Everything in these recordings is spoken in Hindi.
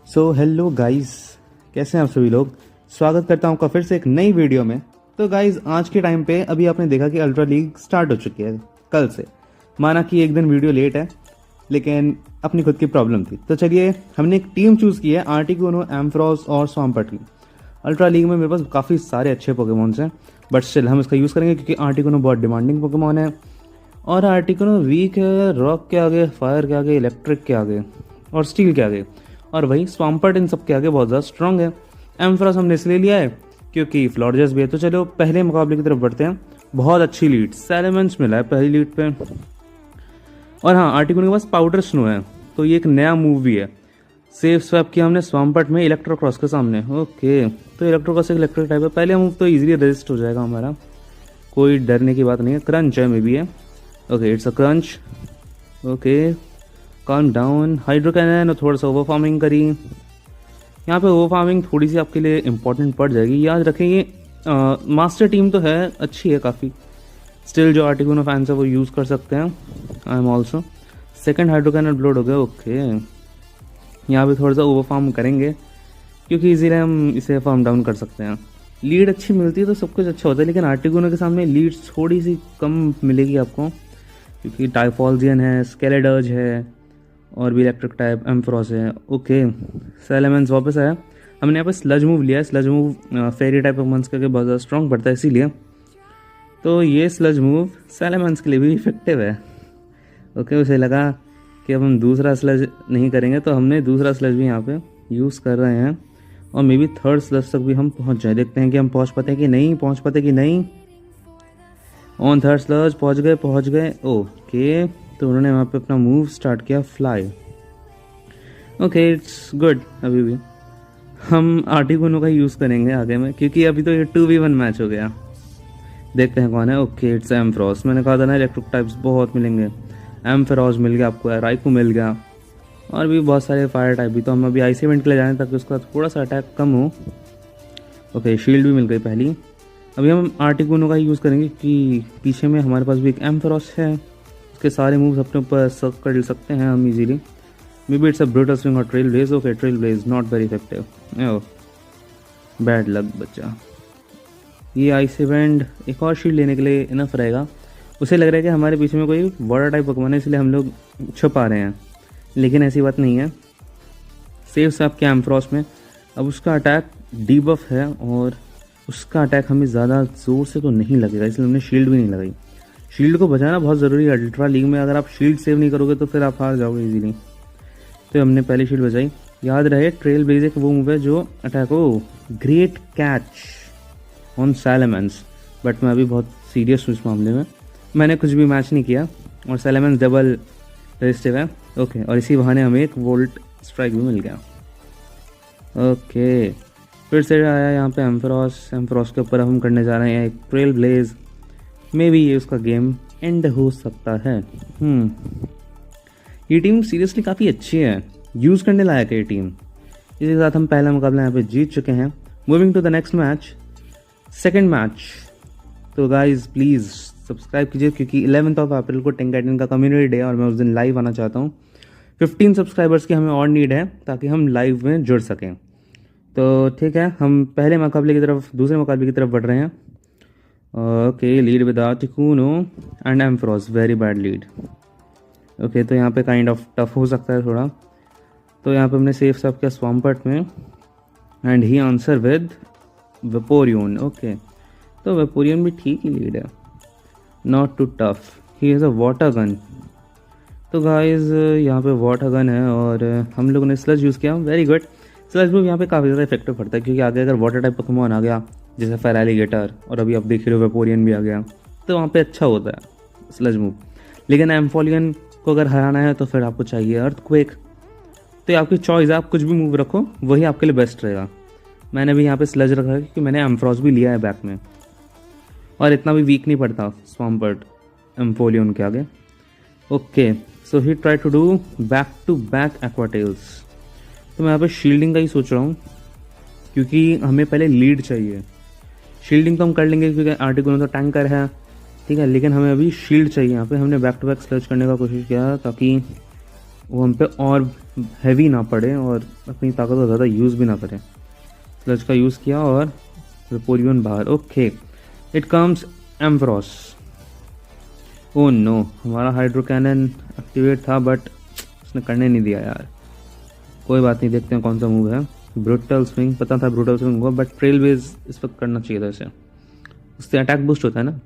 सो हेलो गाइस, कैसे हैं आप सभी लोग। स्वागत करता हूं आपका फिर से एक नई वीडियो में। तो गाइस, आज के टाइम पे अभी आपने देखा कि अल्ट्रा लीग स्टार्ट हो चुकी है कल से। माना कि एक दिन वीडियो लेट है, लेकिन अपनी खुद की प्रॉब्लम थी। तो चलिए, हमने एक टीम चूज़ की है, आर्टिकुनो, एम्फ्रोस और स्वाम्पट की। अल्ट्रा लीग में मेरे पास काफ़ी सारे अच्छे पोकेमॉन्स हैं, बट स्टिल हम इसका यूज़ करेंगे क्योंकि आर्टिकुनो बहुत डिमांडिंग पोकेमॉन है और आर्टिकुनो वीक है रॉक के आगे, फायर के आगे, इलेक्ट्रिक के आगे और स्टील के आगे। और वही स्वाम्पट इन सब के आगे बहुत ज़्यादा स्ट्रॉन्ग है। एम्फ्रॉस हमने इसलिए लिया है क्योंकि फ्लॉर्जस भी है। तो चलो पहले मुकाबले की तरफ बढ़ते हैं। बहुत अच्छी लीड, सैलेमेंस मिला है पहली लीड पे। और हाँ, आर्टिकुनो के पास पाउडर स्नो है, तो ये एक नया मूव भी है। सेफ स्वैप किया हमने स्वाम्पट में इलेक्ट्रो क्रॉस के सामने। ओके, तो इलेक्ट्रो क्रॉस एक इलेक्ट्रिक टाइप है। पहले मूव तो इजीली रेजिस्ट हो जाएगा हमारा, कोई डरने की बात नहीं है। क्रंच है मे भी है। Okay, it's a crunch. Okay, calm down. Hydro cannon और थोड़ा सा ओवर फार्मिंग करी। यहाँ पे ओवर फार्मिंग थोड़ी सी आपके लिए इंपॉर्टेंट पड़ जाएगी, याद रखेंगे। मास्टर टीम तो है, अच्छी है काफ़ी। स्टिल जो आर्टिकुनो फैंस है वो यूज़ कर सकते हैं। I am also. Second hydro cannon upload हो गया। ओके, यहाँ पे थोड़ा सा ओवर फार्म करेंगे क्योंकि इजीली हम इसे फार्म डाउन कर सकते हैं। लीड अच्छी मिलती है तो सब कुछ अच्छा होता है, लेकिन आर्टिकुनो के सामने लीड थोड़ी सी कम मिलेगी आपको क्योंकि टाइफॉल्जियन है, स्केलेडर्ज है और भी इलेक्ट्रिक टाइप एम्फ्रॉस है। ओके, सैलेमेंस वापस आया। हमने यहाँ पे स्लज मूव लिया है। Sludge move fairy type of mons करके बहुत ज़्यादा स्ट्रॉन्ग पड़ता है, इसीलिए तो ये स्लज मूव सैलेमेंस के लिए भी इफेक्टिव है। ओके, उसे लगा कि अब हम दूसरा स्लज नहीं करेंगे, तो हमने दूसरा स्लज भी यहाँ पे यूज़ कर रहे हैं और मे बी थर्ड स्लज तक भी हम पहुँच जाए। देखते हैं कि हम पहुँच पाते हैं कि नहीं, पहुँच पाते कि नहीं। ऑन थर्ड स्लज पहुँच गए। ओके, तो उन्होंने वहाँ पे अपना मूव स्टार्ट किया, फ्लाई। Okay, it's good. अभी भी हम आर्टिकुनो का यूज़ करेंगे आगे में, क्योंकि अभी तो ये 2v1 मैच हो गया। देखते हैं कौन है। Okay, it's Ampharos. मैंने कहा था ना इलेक्ट्रिक टाइप्स बहुत मिलेंगे। एम्फ्रॉस मिल गया आपको, राइकू मिल गया और भी बहुत सारे फायर टाइप भी। तो हम अभी आइस इवेंट के लिए जाएँ ताकि उसका थोड़ा सा अटैक कम हो। ओके, शील्ड भी मिल गई पहली। अभी हम आर्टिकुनो का यूज़ करेंगे कि पीछे में हमारे पास भी एक एम्फ्रॉस है, उसके सारे मूव्स अपने ऊपर सर्व कर सकते हैं हम easily. Maybe it's a brutal swing और trail Blaze. Okay, trailblaze not very effective. Bad luck बच्चा। ये आइस इवेंट एक और शील्ड लेने के लिए इनफ रहेगा। उसे लग रहा है कि हमारे पीछे में कोई वाटर टाइप पोकेमॉन है, इसलिए हम लोग छुपा रहे हैं, लेकिन ऐसी बात नहीं है। सेव से आपके एम्फ्रॉस में अब उसका अटैक डीबफ है और उसका अटैक हमें ज़्यादा ज़ोर से तो नहीं लगेगा, इसलिए हमने शील्ड भी नहीं लगाई। शील्ड को बचाना बहुत ज़रूरी है अल्ट्रा लीग में। अगर आप शील्ड सेव नहीं करोगे तो फिर आप हार जाओगे इजीली। तो हमने पहली शील्ड बचाई। याद रहे, ट्रेल ब्लेज एक वो मूव है जो अटैक हो। Great catch on Salamence. But मैं अभी बहुत सीरियस हूँ इस मामले में, मैंने कुछ भी मैच नहीं किया और सैलेमेंस डबल रेजिस्टिव है। ओके, और इसी बहाने हमें एक वोल्ट स्ट्राइक भी मिल गया। ओके, फिर से आया यहाँ पे एम्फ्रॉस। एम्फ्रॉस के ऊपर हम करने जा रहे हैं एक ट्रेल ब्लेज। मे बी ये उसका गेम एंड हो सकता है। ये टीम सीरियसली काफ़ी अच्छी है, यूज़ करने लायक है ये टीम। इसी के साथ हम पहला मुकाबला यहाँ पे जीत चुके हैं। Moving to the next match, second match. तो गाइज प्लीज़ सब्सक्राइब कीजिए क्योंकि 11 अप्रैल को टेंकाइटन का कम्युनिटी डे है और मैं उस दिन लाइव आना चाहता हूँ। 15 सब्सक्राइबर्स की हमें और नीड है ताकि हम लाइव में जुड़ सकें। तो ठीक है, हम पहले मुकाबले की तरफ, दूसरे मुकाबले की तरफ बढ़ रहे हैं। Okay, lead with Articuno and Ampharos. Very bad lead. Okay, तो यहाँ पे काइंड ऑफ टफ हो सकता है थोड़ा। तो यहाँ पे हमने सेफ सब किया स्वाम्पट में and he answer with Vaporeon. Okay, तो वेपोरियन भी ठीक ही लीड है, not too tough. He is a water gun. तो गाइज यहाँ पे वाटर गन है और हम लोगों ने स्लज यूज़ किया। Very good. स्लज मूव यहाँ पे काफ़ी ज़्यादा इफेक्टिव पड़ता है क्योंकि आगे अगर वाटर टाइप पोकेमॉन आ गया जैसे फेरालिगेटर और अभी आप देख रहे हो वेपोरियन भी आ गया, तो वहाँ पे अच्छा होता है स्लज मूव। लेकिन एम्फोलियन को अगर हराना है तो फिर आपको चाहिए अर्थक्वेक। तो ये आपकी चॉइस है, आप कुछ भी मूव रखो, वही आपके लिए बेस्ट रहेगा। मैंने भी यहाँ पे स्लज रखा है क्योंकि मैंने एम्फ्रॉस भी लिया है बैक में और इतना भी वीक नहीं पड़ता स्वाम्पर्ट एम्फोलियन के आगे। Okay, so he try to do back to back aqua tails. तो मैं यहाँ पे शील्डिंग का ही सोच रहा हूँ क्योंकि हमें पहले लीड चाहिए। शील्डिंग तो हम कर लेंगे क्योंकि आर्टिकुनो तो टैंकर है, ठीक है, लेकिन हमें अभी शील्ड चाहिए। यहाँ पे हमने बैक टू बैक स्लज करने का कोशिश किया ताकि वो हम पे और हैवी ना पड़े और अपनी ताकत को ज़्यादा यूज़ भी ना करें। स्लज का यूज़ किया और वेपोरियन बाहर। Okay, it comes Ampharos. Oh no, हमारा हाइड्रो कैनन एक्टिवेट था बट उसने करने नहीं दिया यार। कोई बात नहीं, देखते हैं कौन सा मूव है। ब्रूटल स्विंग, पता था ब्रूटल स्विंग होगा बट ट्रेल वेज इस वक्त करना चाहिए था इसे, उससे अटैक बूस्ट होता है ना।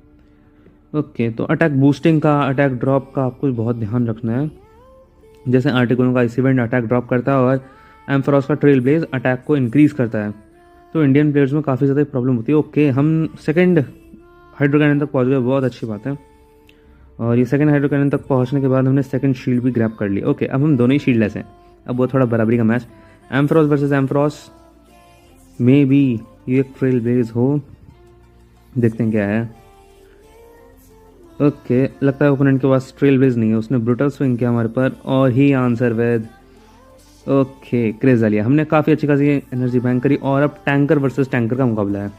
ओके, तो अटैक बूस्टिंग का, अटैक ड्रॉप का आपको बहुत ध्यान रखना है। जैसे आर्टिकुनो का इस इवेंट अटैक ड्रॉप करता है और एम्फरॉस का ट्रेल ब्लेज अटैक को इंक्रीज़ करता है, तो इंडियन प्लेयर्स में काफ़ी ज़्यादा प्रॉब्लम होती है। ओके, हम सेकंड हाइड्रो कैनन तक पहुँच गए, बहुत अच्छी बात है। और ये सेकंड हाइड्रो कैनन तक पहुँचने के बाद हमने सेकंड शील्ड भी ग्रैब कर ली। ओके, अब हम दोनों ही शील्डलेस हैं, अब वो थोड़ा बराबरी का मैच। एम्फरॉस वर्सेस एम्फरॉस, मे बी ये एक ट्रेल ब्लेज हो, देखते हैं क्या है। ओके, लगता है ओपोनेंट के पास ट्रेल ब्लेज नहीं है, उसने ब्रूटल स्विंग किया हमारे पर और ही आंसर विद ओके क्रेजालिया। हमने काफ़ी अच्छी खासी एनर्जी बैंक करी और अब टैंकर वर्सेस टैंकर का मुकाबला है।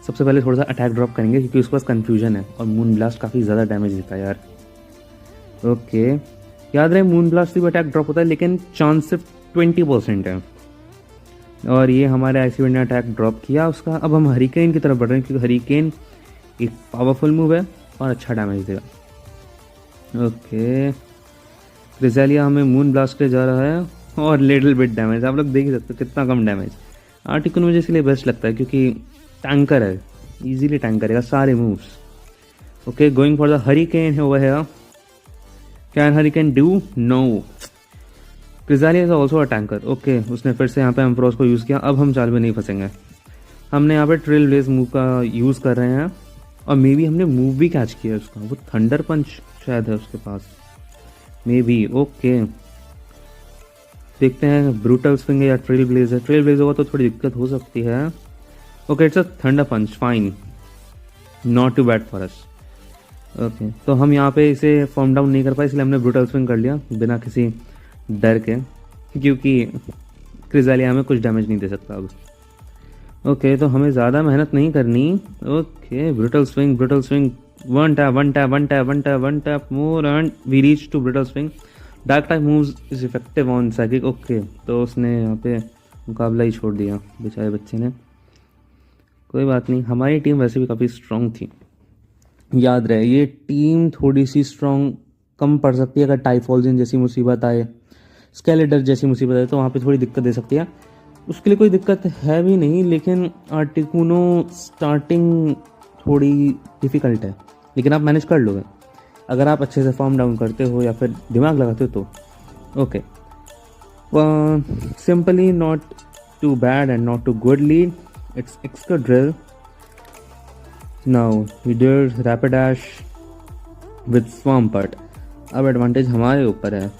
सबसे पहले थोड़ा सा अटैक ड्रॉप करेंगे क्योंकि उसके पास कन्फ्यूजन है और मून ब्लास्ट काफ़ी ज़्यादा डैमेज देता है यार। ओके, याद रहे मून ब्लास्ट से भी अटैक ड्रॉप होता है लेकिन चांस सिर्फ 20% है। और ये हमारे आईसी ने अटैक ड्रॉप किया उसका। अब हम हरिकेन की तरफ बढ़ रहे हैं क्योंकि हरिकेन एक पावरफुल मूव है और अच्छा डैमेज देगा। ओके, क्रिजालिया हमें मून ब्लास्ट के जा रहा है और लिटिल बिट डैमेज, आप लोग देख ही सकते हो कितना कम डैमेज। आर्टिकल मुझे इसलिए बेस्ट लगता है क्योंकि टैंकर है, इजीली टैंक करेगा सारे moves. Okay, going for the hurricane है over here. Can hurricane do? No. Cresselia is also a tanker. Okay, उसने फिर से यहाँ पे एम्फ्रोस को यूज़ किया। अब हम चाल में नहीं फंसेंगे। हमने यहाँ पे ट्रेल ब्लेज मूव का यूज़ कर रहे हैं और मे बी हमने मूव भी कैच किया उसका, वो थंडर पंच शायद है उसके पास, मे बी। ओके, देखते हैं ब्रूटल स्विंग है या ट्रेल ब्लेज है। ट्रेल ब्लेज होगा तो थोड़ी दिक्कत हो सकती है। Okay, it's a thunder punch, fine, not too bad for us. Okay, तो हम यहाँ पे इसे फॉर्म डाउन नहीं कर पाए इसलिए हमने ब्रूटल स्विंग कर लिया बिना किसी डर के, क्योंकि क्रिजालिया हमें कुछ डैमेज नहीं दे सकता अब। ओके, तो हमें ज़्यादा मेहनत नहीं करनी। Okay, brutal swing, brutal swing, one tap one tap one tap one tap one tap more and we reach to brutal swing. Dark type moves is effective on psychic. Okay, तो उसने यहाँ पे मुकाबला ही छोड़ दिया बेचारे बच्चे ने। कोई बात नहीं, हमारी टीम वैसे भी काफ़ी स्ट्रॉन्ग थी। याद रहे, ये टीम थोड़ी सी स्ट्रॉन्ग कम पड़ सकती है अगर टाइफॉल्जिन जैसी मुसीबत आए, स्केलेटर जैसी मुसीबत आए तो वहाँ पे थोड़ी दिक्कत दे सकती है। उसके लिए कोई दिक्कत है भी नहीं, लेकिन आर्टिकुनो स्टार्टिंग थोड़ी डिफ़िकल्ट है, लेकिन आप मैनेज कर लोगे अगर आप अच्छे से फॉर्म डाउन करते हो या फिर दिमाग लगाते हो तो। Okay, simply not too bad and not too good lead, it's extra drill. Now he did rapid dash with Swampert. अब एडवांटेज हमारे ऊपर है,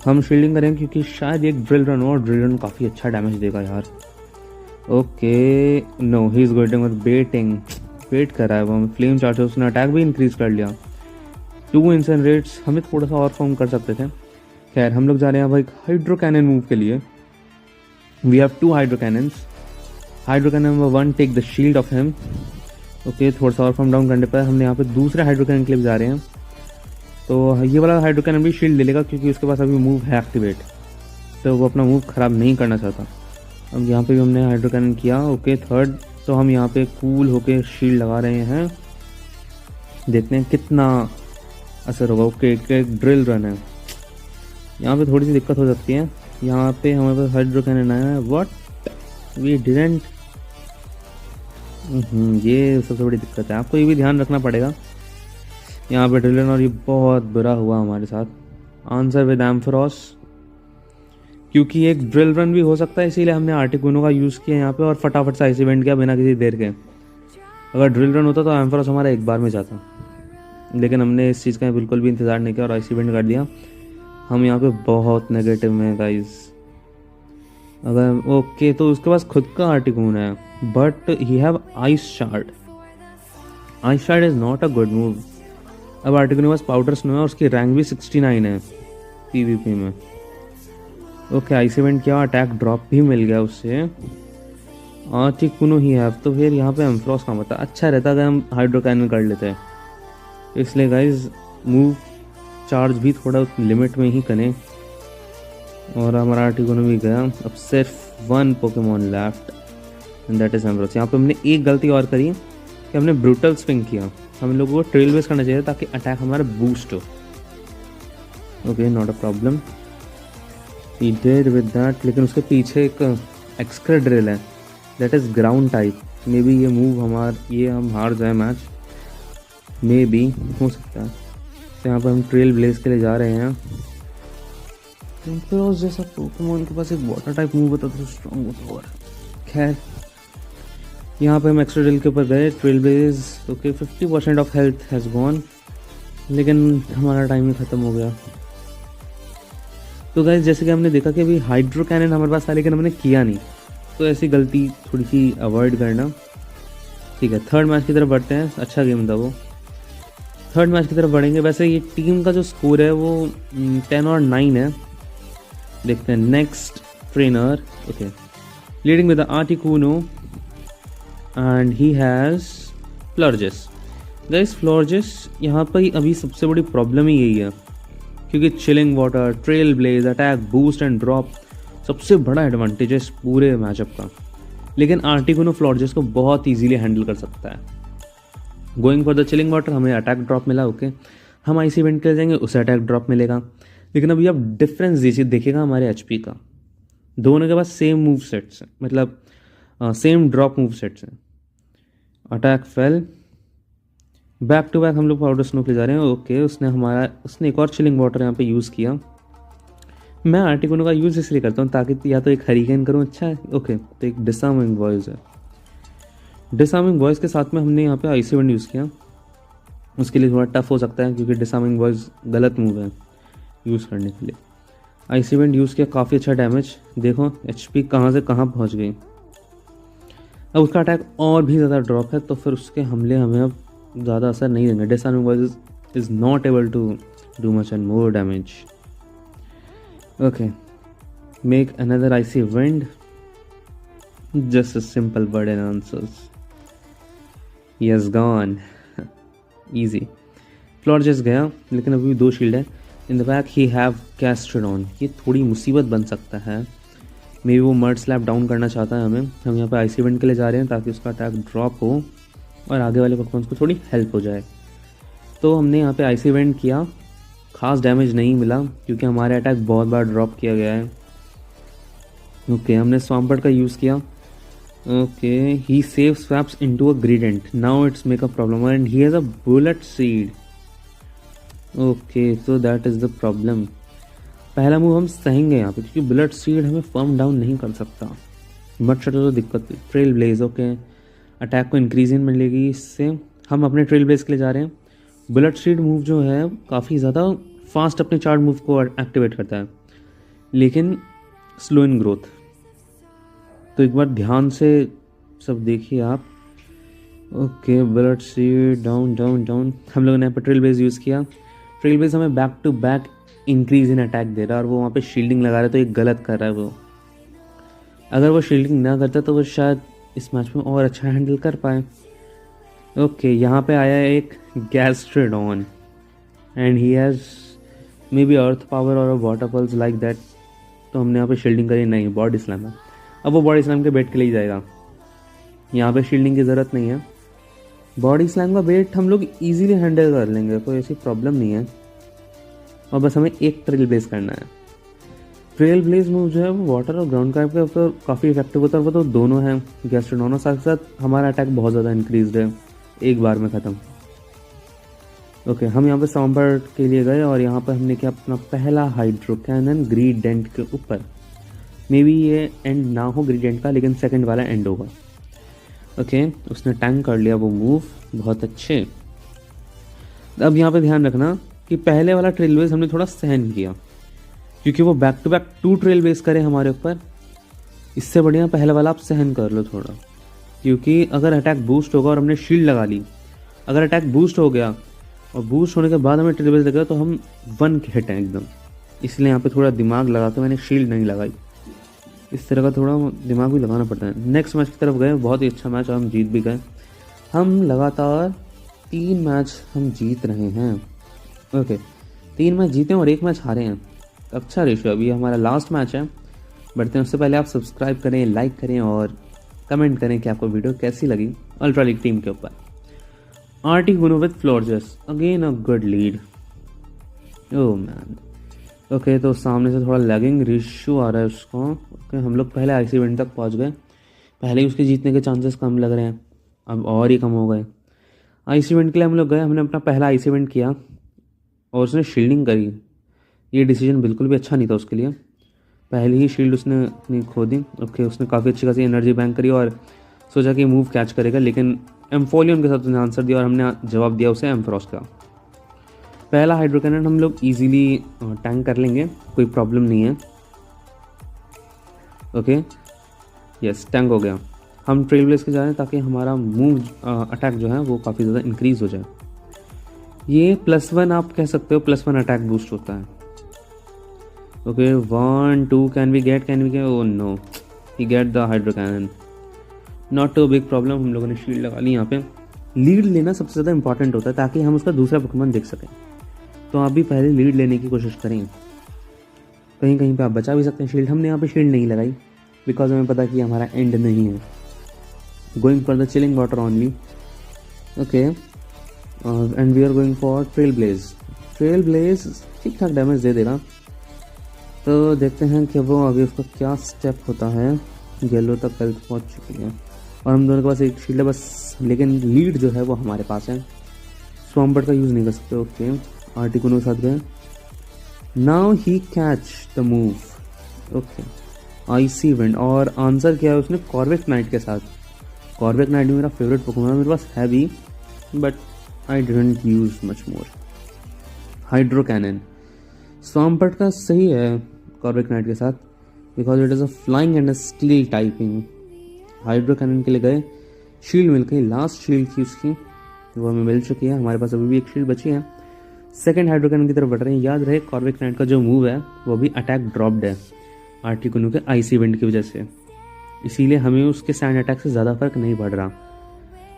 हम शील्डिंग करें क्योंकि शायद एक ड्रिल रन हो और ड्रिल रन काफ़ी अच्छा डैमेज देगा यार। Okay, no, he is going with betting, wait कर रहा है वो। फ्लेम चार्जर, उसने अटैक भी इंक्रीज कर लिया। 2 इंसेनरेट्स, हमें थोड़ा सा और फॉर्म कर सकते थे। खैर, हम लोग जा रहे हैं अब एक हाइड्रो कैनन मूव के लिए। We have 2 hydro cannons. Hydro cannon number 1 take the shield off him. Okay, थोड़ा सा और फॉर्म डाउन करने पर हम यहाँ पे दूसरे हाइड्रो कैनन के लिए जा रहे हैं। तो ये वाला हाइड्रो कैनन भी शील्ड ले लेगा क्योंकि उसके पास अभी मूव है एक्टिवेट, तो वो अपना मूव ख़राब नहीं करना चाहता। अब यहाँ पे भी हमने हाइड्रो कैनन किया। ओके, थर्ड, तो हम यहाँ पे कूल होके शील्ड लगा रहे हैं, देखते हैं कितना असर होगा। ओके, एक ड्रिल रन है, यहाँ पे थोड़ी सी दिक्कत हो सकती है। यहाँ पे हमारे पास हाइड्रो कैनन आया है, व्हाट वी डिडंट। ये सबसे बड़ी दिक्कत है, आपको ये भी ध्यान रखना पड़ेगा। यहाँ पे ड्रिल रन और ये बहुत बुरा हुआ हमारे साथ। आंसर विद एम्फरॉस, क्योंकि एक ड्रिल रन भी हो सकता है इसीलिए हमने आर्टिकुनो का यूज़ किया यहाँ पे और फटाफट से आइस इवेंट किया बिना किसी देर के। अगर ड्रिल रन होता तो एम्फरॉस हमारा एक बार में जाता, लेकिन हमने इस चीज़ का बिल्कुल भी इंतज़ार नहीं किया और आइस इवेंट कर दिया। हम यहाँ पे बहुत नेगेटिव में गाइस। अगर ओके, तो उसके पास खुद का आर्टिकुनो है but he have ice shard. Ice shard is not a good move. अब आर्टिकुनो के पास पाउडर स्नो है और उसकी रैंक भी 69 है पीवीपी में। ओके, आइस इवेंट किया, अटैक ड्रॉप भी मिल गया उससे। आर्टिकुनो ही है, तो फिर यहाँ पे एम्फ्रॉस का मतलब अच्छा रहता अगर हम हाइड्रो कैनन कर लेते हैं। इसलिए गाइज मूव चार्ज भी थोड़ा लिमिट में ही करें और हमारा आर्टिगोनो भी गया। अब सिर्फ 1 Pokemon left and that is Ambrose. यहाँ पे हमने एक गलती और करी कि हमने ब्रूटल स्विंग किया। हम लोगों को ट्रेल बेस करना चाहिए ताकि अटैक हमारा बूस्ट हो। Okay, not a problem, he did with that. लेकिन उसके पीछे एक एक्स्ट्रा ड्रिल है that is ground type. May be ये मूव हम हार जाए मैच, मे बी हो सकता है। तो यहाँ पर हम ट्रेल ब्लेज के लिए जा रहे हैं। टेम्पेरोस जैसा पोकेमॉन के पास एक वाटर टाइप मूव होता तो स्ट्रॉन्ग होता। और खैर यहाँ पे हम एक्स्ट्रा ड्रिल के ऊपर गए, trail Blaze. Okay, 50% of health has gone, लेकिन हमारा टाइम ही ख़त्म हो गया। तो गाइस जैसे कि हमने देखा कि अभी हाइड्रो कैनन हमारे पास था लेकिन हमने किया नहीं, तो ऐसी गलती थोड़ी सी अवॉइड करना। ठीक है, थर्ड मैच की तरफ बढ़ते हैं। अच्छा गेम था वो। थर्ड मैच की तरफ बढ़ेंगे। वैसे ये टीम का जो स्कोर है वो 10 और 9 है। देखते हैं next trainer. Okay, leading with the Articuno and he has Florges. Guys Florges यहाँ पर अभी सबसे बड़ी प्रॉब्लम ही यही है, क्योंकि chilling water, trail blaze, attack, boost and drop सबसे बड़ा एडवांटेज है इस पूरे मैचअप का। लेकिन आर्टिकुनो फ्लॉर्जेस को बहुत इजीली हैंडल कर सकता है। Going for the chilling water हमें अटैक ड्रॉप मिला। ओके, हम आईसी इवेंट के लिए जाएंगे, उसे अटैक ड्रॉप मिलेगा। लेकिन अभी आप डिफरेंस देखिएगा हमारे एचपी का। दोनों के पास सेम मूव सेट्स हैं, मतलब सेम ड्रॉप मूव सेट्स हैं। Attack fail, back to back हम लोग पाउडर स्नो पे जा रहे हैं। ओके, उसने एक और चिलिंग वाटर यहाँ पे यूज़ किया। मैं आर्टिकुनो का यूज़ इसलिए करता हूँ ताकि या तो एक हरिकेन करूँ, अच्छा है। ओके, तो एक डिसआर्मिंग वॉइस है। डिसआर्मिंग वॉइस के साथ में हमने यहाँ पे आईसी इवेंट यूज़ किया। उसके लिए थोड़ा टफ हो सकता है क्योंकि डिसआर्मिंग वॉइस गलत मूव है यूज़ करने के लिए। आईसी इवेंट यूज़ किया, काफ़ी अच्छा डैमेज। देखो एचपी कहाँ से कहाँ पहुँच गई। अब उसका अटैक और भी ज़्यादा ड्रॉप है, तो फिर उसके हमले हमें अब ज़्यादा असर नहीं देंगे। Disarming voice is not able to do much and more damage. Okay, make another icy event, just a simple word and answers. Yes, gone, easy. Florges गया, लेकिन अभी भी 2 शील्ड है। In the back he have Gastrodon. ये थोड़ी मुसीबत बन सकता है। मे बी वो मर्ड स्लैप डाउन करना चाहता है हमें। हम यहाँ पे आईसी इवेंट के लिए जा रहे हैं ताकि उसका अटैक ड्रॉप हो और आगे वाले पोकेमॉन्स को थोड़ी हेल्प हो जाए। तो हमने यहाँ पे आईसी इवेंट किया, खास डैमेज नहीं मिला क्योंकि हमारे अटैक बहुत बार ड्रॉप किया गया है। ओके, हमने स्वाम्पर्ट का यूज़ किया। Okay, he save swaps into a gradient, now it's make a problem and he has a bullet seed. Okay, so that is the problem. पहला मूव हम सहेंगे यहाँ पे क्योंकि बुलेट सीड हमें फर्म डाउन नहीं कर सकता। मट शटर तो दिक्कत है। ट्रेल ब्लेज, ओके, अटैक को इंक्रीज इन मिलेगी इससे। हम अपने ट्रेल ब्लेज के लिए जा रहे हैं। बुलेट सीड मूव जो है काफ़ी ज़्यादा फास्ट अपने चार्ज मूव को एक्टिवेट करता है, लेकिन स्लो इन ग्रोथ। तो एक बार ध्यान से सब देखिए आप। Okay, bullet seed down down down. हम लोगों ने यहाँ पर ट्रेल ब्लेज यूज़ किया। ट्रेल ब्लेज हमें back to back increase in attack दे रहा है और वो वहाँ पे शील्डिंग लगा रहा है, तो ये गलत कर रहा है वो। अगर वो शील्डिंग ना करता तो वो शायद इस मैच में और अच्छा हैंडल कर पाए। ओके, यहाँ पे आया है एक Gastrodon and he has maybe earth power और वाटर पल्स लाइक दैट। तो हमने यहाँ पे शील्डिंग करी नहीं, बॉडी स्लैम है। अब वो बॉडी स्लैम के बेट के लिए जाएगा। यहाँ पे शील्डिंग की ज़रूरत नहीं है। बॉडी स्लैम का बेट हम लोग इजीली हैंडल कर लेंगे, कोई ऐसी प्रॉब्लम नहीं है। और बस हमें एक ट्रेल ब्लेज करना है। ट्रेल ब्लेज मूव जो है वो वाटर और ग्राउंड टाइप के ऊपर काफ़ी इफेक्टिव होता है। वो तो दोनों हैं, गैस्ट्रोडॉन, साथ साथ हमारा अटैक बहुत ज़्यादा इंक्रीज है, एक बार में ख़त्म। ओके, हम यहाँ पे सॉम्बर के लिए गए और यहाँ पर हमने किया अपना पहला हाइड्रो कैनन ग्रीडेंट के ऊपर। मे बी ये एंड ना हो ग्रीडेंट का, लेकिन सेकंड वाला एंड होगा। ओके, उसने टैंक कर लिया वो मूव, बहुत अच्छे। अब यहाँ पे ध्यान रखना कि पहले वाला ट्रेल बेस हमने थोड़ा सहन किया क्योंकि वो back to back 2 trail blaze करे हमारे ऊपर। इससे बढ़िया पहले वाला आप सहन कर लो थोड़ा, क्योंकि अगर अटैक बूस्ट होगा और हमने शील्ड लगा ली, अगर अटैक बूस्ट हो गया और बूस्ट होने के बाद हमें ट्रेल बेस लगा तो हम 1 हिट हैं एकदम। इसलिए यहाँ पे थोड़ा दिमाग लगा के मैंने शील्ड नहीं लगाई। इस तरह का थोड़ा दिमाग भी लगाना पड़ता है। नेक्स्ट मैच की तरफ गए, बहुत ही अच्छा मैच और हम जीत भी गए। हम लगातार 3 मैच हम जीत रहे हैं। ओके, 3 मैच जीते और 1 मैच हारे हैं। अच्छा रेशियो। अभी हमारा लास्ट मैच है, बढ़ते हैं। उससे पहले आप सब्सक्राइब करें, लाइक करें और कमेंट करें कि आपको वीडियो कैसी लगी अल्ट्रा लीग टीम के ऊपर। Articuno with Florges, again a good lead. Oh man. Okay, तो सामने से थोड़ा लैगिंग रेशियो आ रहा है उसको। ओके, हम लोग पहले आईसी इवेंट तक पहुंच गए, पहले ही उसके जीतने के चांसेस कम लग रहे हैं, अब और ही कम हो गए। आईसी इवेंट के लिए हम लोग गए, हमने अपना पहला आईसी इवेंट किया और उसने शील्डिंग करी। ये डिसीजन बिल्कुल भी अच्छा नहीं था उसके लिए, पहली ही शील्ड उसने अपनी खो दी। ओके, उसने काफ़ी अच्छी खासी एनर्जी बैंक करी और सोचा कि मूव कैच करेगा, लेकिन एम्फोलियन के साथ उसने आंसर दिया और हमने जवाब दिया उसे एम्फ्रॉस का। पहला हाइड्रो कैनन हम लोग इजीली टैंक कर लेंगे, कोई प्रॉब्लम नहीं है। ओके, यस, टैंक हो गया। हम ट्रेल ब्लेज के जा रहे हैं ताकि हमारा मूव अटैक जो है वो काफ़ी ज़्यादा इंक्रीज हो जाए। ये +1 आप कह सकते हो, +1 अटैक बूस्ट होता है। Okay, 1 2 can we get oh no, he get the hydro cannon, not too big problem. हम लोगों ने शील्ड लगा ली। यहाँ पे लीड लेना सबसे ज़्यादा इंपॉर्टेंट होता है ताकि हम उसका दूसरा पोकेमॉन देख सकें। तो आप भी पहले लीड लेने की कोशिश करें, कहीं कहीं पे आप बचा भी सकते हैं शील्ड। हमने यहाँ पे शील्ड नहीं लगाई बिकॉज हमें पता कि हमारा एंड नहीं है। Going for the chilling water only. Okay, and we are going for trail blaze. Trail blaze ठीक ठाक डैमेज दे देगा, तो देखते हैं कि वो आगे उसका क्या स्टेप होता है। येलो तक हेल्थ पहुँच चुकी है और हम दोनों के पास एक शील्ड है बस, लेकिन लीड जो है वो हमारे पास है। स्वॉम्बर्ड का यूज़ नहीं कर सकते। ओके, आर्टिकुनो के साथ गए। Now he catch the move. Okay, IC wind और आंसर किया है उसने कॉर्वेट नाइट के साथ। कॉर्वेट नाइट भी मेरा फेवरेट पोकेमॉन है, मेरे पास है भी, but I didn't use much more. Hydro cannon Swampert का सही है कॉर्वेट नाइट के साथ because it is a flying and a steel typing. Hydro cannon के लिए गए, शील्ड मिल गई, लास्ट शील्ड थी उसकी वो हमें मिल चुकी है। हमारे पास अभी भी एक शील्ड बची है। सेकंड हाइड्रो कैनन की तरफ बढ़ रहे हैं। याद रहे कॉर्वेट नाइट का जो मूव है वो भी अटैक ड्रॉप्ड है आर्टिकुनो के आईसी इवेंट की वजह से, इसीलिए हमें उसके सैंड अटैक से ज़्यादा फर्क नहीं पड़ रहा,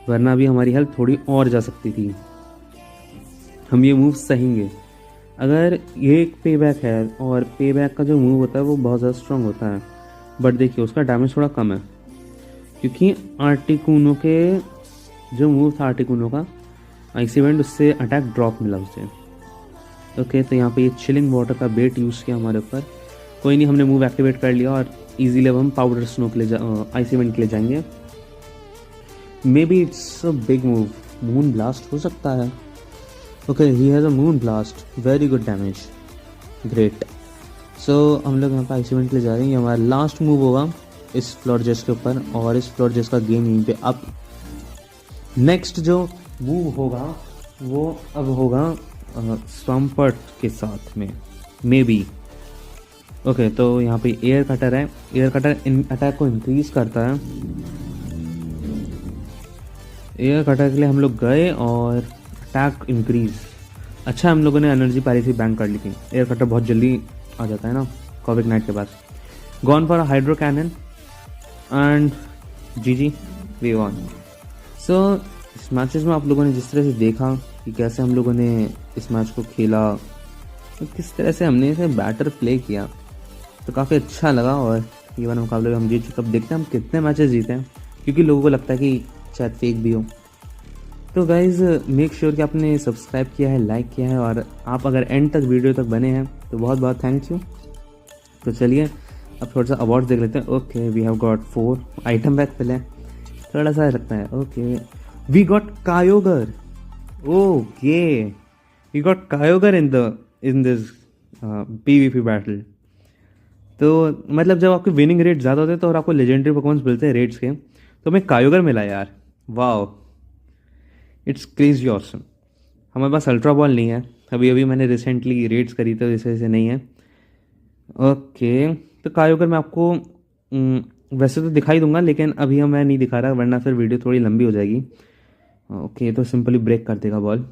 वरना भी हमारी हेल्थ थोड़ी और जा सकती थी। हम ये मूव सहेंगे। अगर ये एक पे बैक है और पे बैक का जो मूव होता है वो बहुत ज़्यादा स्ट्रांग होता है, बट देखिए उसका डैमेज थोड़ा कम है क्योंकि आर्टिकुनो के जो मूव था आर्टिकुनो का आईसी इवेंट, उससे अटैक ड्रॉप मिला उसे। ओके, तो यहाँ पे ये चिलिंग वाटर का बेट यूज़ किया हमारे ऊपर। कोई नहीं, हमने मूव एक्टिवेट कर लिया और इजीली अब हम पाउडर स्नो के लिए आईसी इवेंट के लिए जाएंगे। Maybe it's a big move, moonblast हो सकता है। Okay, he has a moonblast, very good damage, great. So हम लोग यहाँ पर आईसी इवेंट के लिए जा रहे हैं। ये हमारा लास्ट मूव होगा इस फ्लोरजेस के ऊपर और इस फ्लोरजेस का गेम यहीं पे अब नेक्स्ट जो मूव होगा वो अब होगा स्वम्पर्ट के साथ में, मे बी। ओके, तो यहाँ पे एयर कटर है। एयर कटर इन अटैक को इंक्रीज करता है। एयर कटर के लिए हम लोग गए और अटैक इंक्रीज। अच्छा, हम लोगों ने एनर्जी पहले से बैंक कर ली थी। एयर कटर बहुत जल्दी आ जाता है ना कॉर्वेट नाइट के पास। Gone for hydro cannon and G V one. So इस मैचेस में आप लोगों ने जिस तरह से देखा कि कैसे हम लोगों ने इस मैच को खेला, तो किस तरह से हमने इसे बैटर प्ले किया, तो काफ़ी अच्छा लगा। और ये वाला मुकाबले में हम जीत चुके। अब देखते हैं हम कितने मैचेस जीते हैं, क्योंकि लोगों को लगता है कि शायद फेक भी हो। तो गाइज़ मेक श्योर कि आपने सब्सक्राइब किया है, लाइक किया है, और आप अगर एंड तक वीडियो तक बने हैं तो बहुत बहुत थैंक यू। तो चलिए अब थोड़ा सा अवार्ड देख लेते हैं। Okay, we have got 4 item back पहले, थोड़ा सा लगता है। Okay, we got Kyogre. Okay, we got Kyogre in this PvP battle. तो मतलब जब आपके विनिंग रेट ज़्यादा होते हैं तो और आपको लेजेंडरी परफॉर्मेंस मिलते हैं रेट्स के, तो हमें कायोगर मिला यार। Wow, it's crazy awesome. हमारे पास अल्ट्रा बॉल नहीं है, अभी अभी मैंने रिसेंटली रेट्स करी तो इस वजह से नहीं है। ओके, तो कायोगर मैं आपको वैसे तो दिखाई दूंगा, लेकिन अभी मैं नहीं दिखा रहा वरना फिर वीडियो थोड़ी लंबी हो जाएगी। ओके, तो सिंपली ब्रेक कर देगा बॉल।